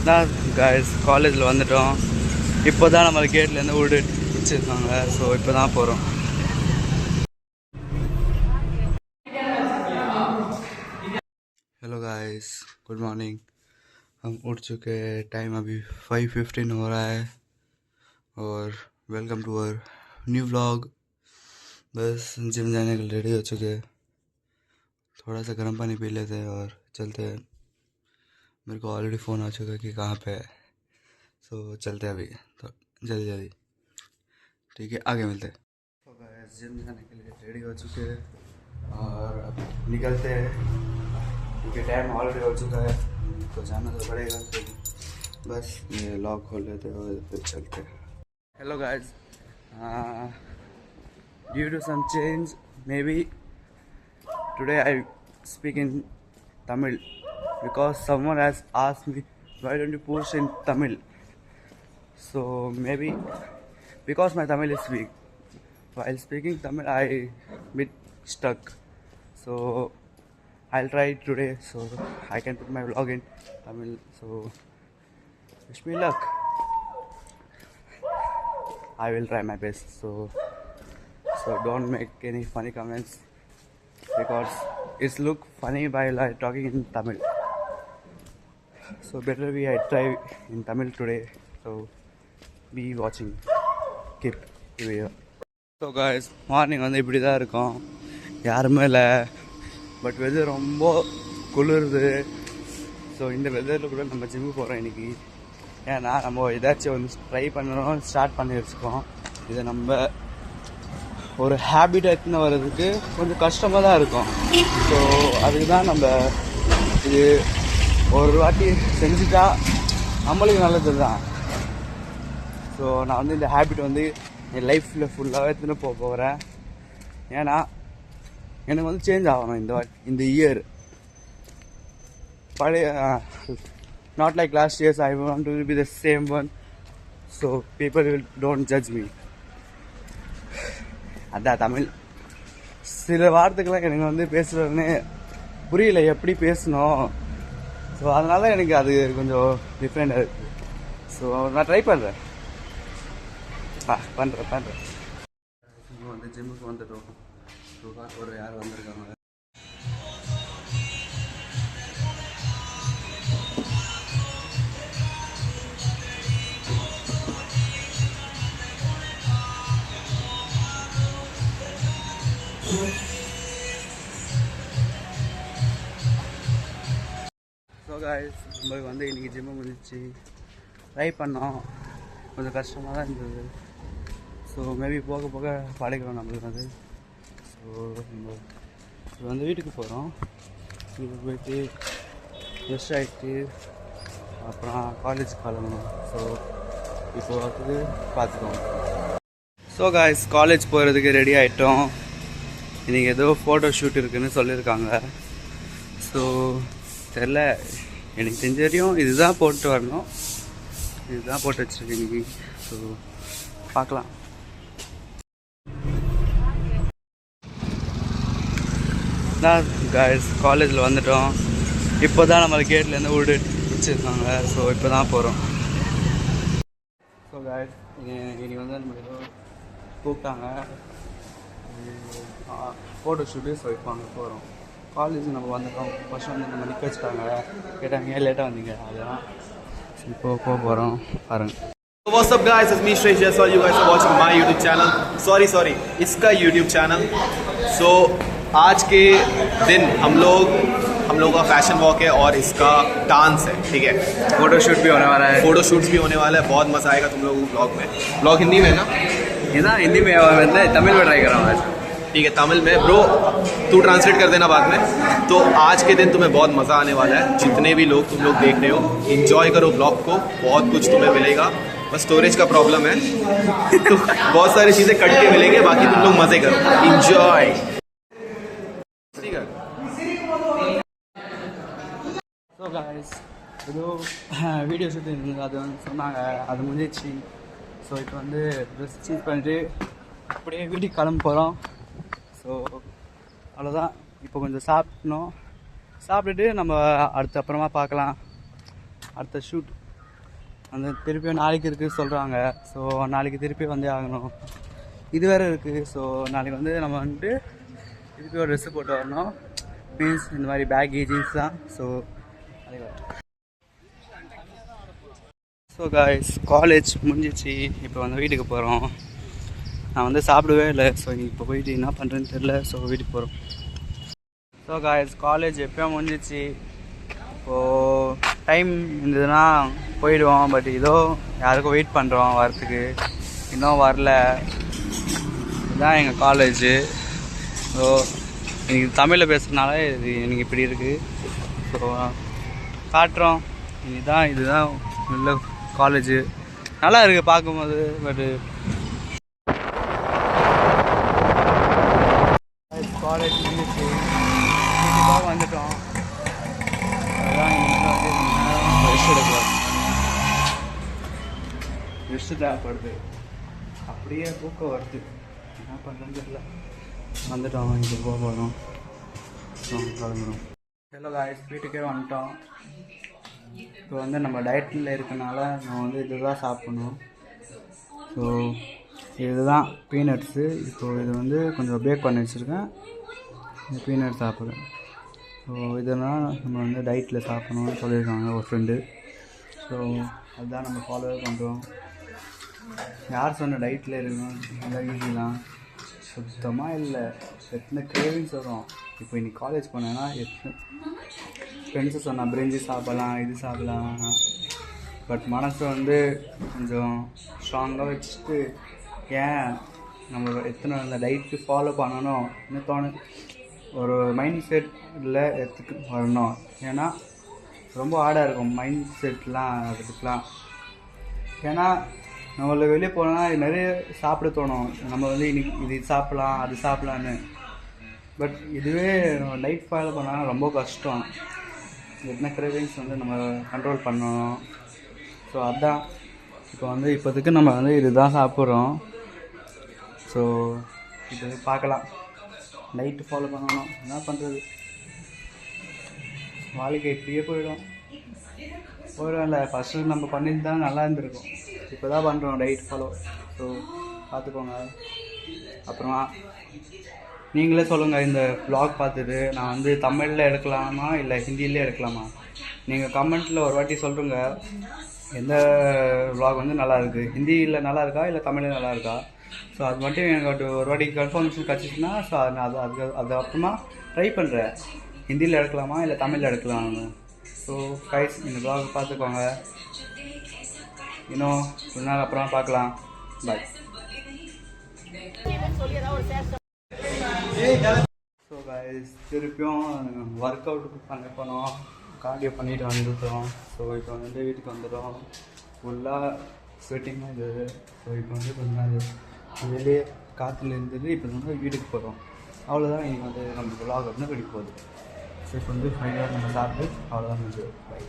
நான் கைஸ் காலேஜில் வந்துட்டோம். இப்போ தான் நம்ம கேட்லேருந்து விடு வச்சுருக்காங்க. ஸோ இப்போ தான் போகிறோம். Hello guys, good morning. हम उठ चुके हैं. टाइम अभी 5:15 हो रहा है और welcome to our new vlog. बस जिम जाने के लिए रेडी हो चुके हैं. थोड़ा सा गर्म पानी पी लेते हैं और चलते हैं. मेरे को ऑलरेडी फ़ोन आ चुका है कि कहाँ पे है. सो चलते हैं अभी तो जल्दी जल्दी. ठीक है, आगे मिलते हैं. तो गाइस जिम जाने के लिए रेडी हो चुके हैं और अब निकलते हैं क्योंकि टाइम ऑलरेडी हो चुका है तो जाना तो पड़ेगा. बस ये लॉक खोल लेते हैं और फिर चलते हैं. Hello guys, due to some change maybe today I speak in Tamil because someone has asked me why don't you post in Tamil. So maybe because my Tamil is weak, while speaking Tamil I bit stuck. So I'll try today so I can put my vlog in Tamil. So wish me luck. I will try my best. So don't make any funny comments because it's look funny while I talking in Tamil. So better I try in Tamil today. So be watching. Keep here. So guys, morning வந்து இப்படி தான் இருக்கும். யாருமே இல்லை. But weather ரொம்ப குளிருது. So இந்த வெதரில் கூட நம்ம ஜிம்முக்கு போகிறோம் இன்றைக்கி. ஏன்னா நம்ம ஏதாச்சும் ஒன்று ட்ரை பண்ணணும் ஸ்டார்ட் பண்ணி வச்சுக்கோம். இதை நம்ம ஒரு ஹேபிட் எடுத்துன்னு வர்றதுக்கு கொஞ்சம் கஷ்டமாக தான் இருக்கும். ஸோ அதுக்கு தான் நம்ம இது ஒரு வாட்டி செஞ்சுட்டா நம்மளுக்கு நல்லது தான். ஸோ நான் வந்து இந்த ஹேபிட் வந்து என் லைஃப்பில் ஃபுல்லாக எடுத்துன்னு போகிறேன். ஏன்னா எனக்கு வந்து சேஞ்ச் ஆகணும் இந்த இயர். பழைய not like last years I want to be the same one. So people will don't judge me. அதான் தமிழ் சில வார்த்தைகள்லாம் எனக்கு வந்து பேசுகிறதுனே புரியல, எப்படி பேசணும். ஸோ அதனால எனக்கு அது கொஞ்சம் டிஃப்ரெண்டாக இருக்குது. ஸோ நான் ட்ரை பண்ணுறேன். பண்ணுறேன். வந்து ஜிம்முக்கு வந்துட்டோம். ஒரு யார் வந்திருக்காங்க. ஸோ காய்ஸ், நம்மளுக்கு வந்து இன்றைக்கி ஜிம்மு முடிச்சு ட்ரை பண்ணோம். கொஞ்சம் கஷ்டமாக தான் இருந்தது. ஸோ மேபி போக போக பழகிறோம் நம்மளுக்கு வந்து. ஸோ நம்ம இப்போ வந்து வீட்டுக்கு போகிறோம். வீட்டுக்கு போயிட்டு ஃப்ரெஷ் ஆகிட்டு அப்புறம் காலேஜ் கிளம்பணும். ஸோ இப்போ வந்து பார்த்துக்கோங்க. ஸோ காய்ஸ், காலேஜ் போகிறதுக்கு ரெடி ஆகிட்டோம். இன்றைக்கி ஏதோ ஃபோட்டோ ஷூட் இருக்குதுன்னு சொல்லியிருக்காங்க. ஸோ தெரில, எனக்கு தெரிஞ்ச வரையும் இதுதான் போட்டு வரணும். இதுதான் போட்டு வச்சுருக்கேன் இன்றைக்கி. ஸோ பார்க்கலாம். நான் கைஸ் காலேஜில் வந்துட்டோம். இப்போ தான் நம்ம கேட்லேருந்து விடு வச்சுருக்காங்க. ஸோ இப்போ தான் போகிறோம். ஸோ கைஸ், இனி வந்து நம்ம ஏதோ கூப்பிட்டாங்க ஃபோட்டோ ஷூட்டு. ஸோ இப்போ அங்கே போகிறோம். காலேஜ் நம்ம வந்துட்டோம். ஃபஸ்ட் வந்து நம்ம நிற்க வச்சுட்டாங்க. கேட்டாங்க ஏன் லேட்டாக வந்தீங்க. அதெல்லாம் இப்போ போக போகிறோம். பாருங்கள். What's up guys, it's me Shresh Jaiswal. You guys are watching my YouTube channel. Sorry, इसका YouTube channel. So आज के दिन हम लोग का फैशन वॉक है और इसका डांस है. ठीक है, फोटो शूट भी होने वाला है. फोटो शूट्स भी होने वाला है. बहुत मज़ा आएगा तुम लोगों को ब्लॉग में. ब्लॉग हिंदी में ना? हिंदी में तमिल में ट्राई कर रहा हूँ. ठीक है, तमिल में. ब्रो तू ट्रांसलेट कर देना बाद में. तो आज के दिन तुम्हें बहुत मज़ा आने वाला है. जितने भी लोग तुम लोग देख रहे हो, इंजॉय करो ब्लॉग को. बहुत कुछ तुम्हें मिलेगा. बस स्टोरेज का प्रॉब्लम है तो बहुत सारी चीज़ें कट के मिलेंगे. बाकी तुम लोग मज़े करो, इंजॉय. ஸோ காய்ஸ், ஏதோ வீடியோ ஷூட் இருந்தது, அது வந்து சொன்னாங்க, அது முடிஞ்சிச்சு. ஸோ இப்போ வந்து ட்ரெஸ் சேஞ்ச் பண்ணிட்டு அப்படியே வீட்டுக்கு கிளம்ப போகிறோம். ஸோ அவ்வளோதான். இப்போ கொஞ்சம் சாப்பிட்டுட்டு நம்ம அடுத்த அப்புறமா பார்க்கலாம். அடுத்த ஷூட் அந்த திருப்பியும் நாளைக்கு இருக்குது சொல்கிறாங்க. ஸோ நாளைக்கு திருப்பி வந்தே ஆகணும். இது வேறு இருக்குது. ஸோ நாளைக்கு வந்து நம்ம வந்துட்டு திருப்பி ஒரு ட்ரெஸ்ஸு போட்டு வரணும். மீன்ஸ் இந்த மாதிரி பேக்கி ஜீன்ஸ் தான். ஸோ ஸோ காய்ஸ் காலேஜ் முடிஞ்சிச்சு. இப்போ வந்து வீட்டுக்கு போகிறோம். நான் வந்து சாப்பிடவே இல்லை. ஸோ இப்போ போயிட்டு என்ன பண்ணுறேன்னு தெரில. ஸோ வீட்டுக்கு போகிறோம். ஸோ காய்ஸ் காலேஜ் எப்போயும் முடிஞ்சிச்சு. இப்போது டைம் இருந்ததுன்னா போயிடுவோம். பட் இதோ யாருக்கும் வெயிட் பண்ணுறோம் வரத்துக்கு, இன்னும் வரல. இதுதான் எங்கள் காலேஜு. ஸோ எனக்கு தமிழில் பேசுகிறதுனால இது எனக்கு இப்படி இருக்குது. ஸோ காட்டுறோம். இதுதான் நல்ல காலேஜு, நல்லா இருக்குது பார்க்கும்போது. பட்டு காலேஜ் முடிஞ்சிச்சு, வீட்டுக்காக வந்துட்டோம். அதுதான் இங்கே வந்து ரெஸ்ட் எடுக்கலாம். ரெஸ்ட்டு தேவைப்படுது. அப்படியே தூக்கம் வருது, என்ன பண்ணுறேன்னு தெரியல. வந்துட்டோம், இங்கே போக போகிறோம். கிளம்புறோம். ஹலோ காய்ஸ், வீட்டுக்கே வந்துட்டோம். இப்போ வந்து நம்ம டயட்டில் இருக்கனால நம்ம வந்து இதுதான் சாப்பிட்ணும். ஸோ இதுதான் பீனட்ஸு. இப்போது இது வந்து கொஞ்சம் பேக் பண்ணி வச்சுருக்கேன். இந்த பீனட் சாப்பிட்றேன். ஸோ இதெல்லாம் நம்ம வந்து டயட்டில் சாப்பிட்ணுன்னு சொல்லியிருக்காங்க ஒரு ஃப்ரெண்டு. ஸோ அதுதான் நம்ம ஃபாலோ பண்ணுறோம். யார் சொன்ன டயட்டில் இருக்கணும், நல்லா ஈஸிலாம் சுத்தமாக இல்லை. எத்தனை கிரேவிங்ஸ் வரும். இப்போ இன்னைக்கு காலேஜ் போனேன்னா ஃப்ரெண்ட்ஸு சொன்னால் பிரிஞ்சி சாப்பிட்லாம், இது சாப்பிட்லாம். பட் மனசை வந்து கொஞ்சம் ஸ்ட்ராங்காக வச்சுட்டு ஏன் நம்ம எத்தனை அந்த டயட்டு ஃபாலோ பண்ணணும் இன்னும் தோணும். ஒரு மைண்ட் செட்டில் எடுத்துக்கு வரணும். ஏன்னா ரொம்ப ஹார்டாக இருக்கும் மைண்ட் செட்லாம் அதுக்கெலாம். ஏன்னா நம்மள வெளியே போனால் நிறைய சாப்பிட தோணும். நம்ம வந்து இன்னைக்கு இது சாப்பிட்லாம் அது சாப்பிட்லான்னு. பட் இதுவே நம்ம டயட் ஃபாலோ பண்ணால் ரொம்ப கஷ்டம். என்ன கிரேவிங்ஸ் வந்து நம்ம கண்ட்ரோல் பண்ணணும். ஸோ அதுதான் இப்போ வந்து இப்போதைக்கு நம்ம வந்து இதுதான் சாப்பிட்றோம். ஸோ இது பார்க்கலாம். நைட்டு ஃபாலோ பண்ணணும், என்ன பண்ணுறது. வாழ்க்கை இப்படியே போயிடும். இல்லை ஃபஸ்ட்டு நம்ம பண்ணிட்டு தான் நல்லா இருந்திருக்கும். இப்போ தான் பண்ணுறோம் டயட் ஃபாலோ. ஸோ பார்த்துக்கோங்க. அப்புறமா நீங்களே சொல்லுங்கள், இந்த வ்ளாக் பார்த்துட்டு நான் வந்து தமிழில் எடுக்கலாமா இல்லை ஹிந்தியிலே எடுக்கலாமா? நீங்கள் கமெண்ட்டில் ஒரு வாட்டி சொல்லுங்க. எந்த வ்ளாக் வந்து நல்லா இருக்குது, ஹிந்தியில் நல்லா இருக்கா இல்லை தமிழில் நல்லா இருக்கா? ஸோ அது மட்டும் எனக்கு ஒரு வாட்டி கன்ஃபர்மேஷன் கிடச்சிச்சின்னா ஸோ அது அப்புறமா ட்ரை பண்ணுறேன். ஹிந்தியில் எடுக்கலாமா இல்லை தமிழில் எடுக்கலாமா? ஸோ கைஸ் இந்த வ்ளாக் பார்த்துக்கோங்க. இன்னும் கொஞ்ச நாள் அப்புறமா பார்க்கலாம். பாய். ஸோ கைஸ் திருப்பியும் ஒர்க் அவுட் பண்ண போனோம். கார்டியோ பண்ணிட்டு வந்துட்டோம். ஸோ இப்போ வந்து வீட்டுக்கு வந்துட்டோம். ஃபுல்லாக ஸ்வெட்டிங்காக இருந்தது. ஸோ இப்போ வந்து கொஞ்ச நாள் வெளியே காற்றுல இருந்தது. இப்போ வந்து வீட்டுக்கு போகிறோம். அவ்வளோதான். இன்றைக்கி வந்து நம்ம விலாக் வந்து வெளியே போகுது. ஸோ இப்போ வந்து ஃபைனலாக நம்ம சாப்பிட்டு அவ்வளோதான். பை.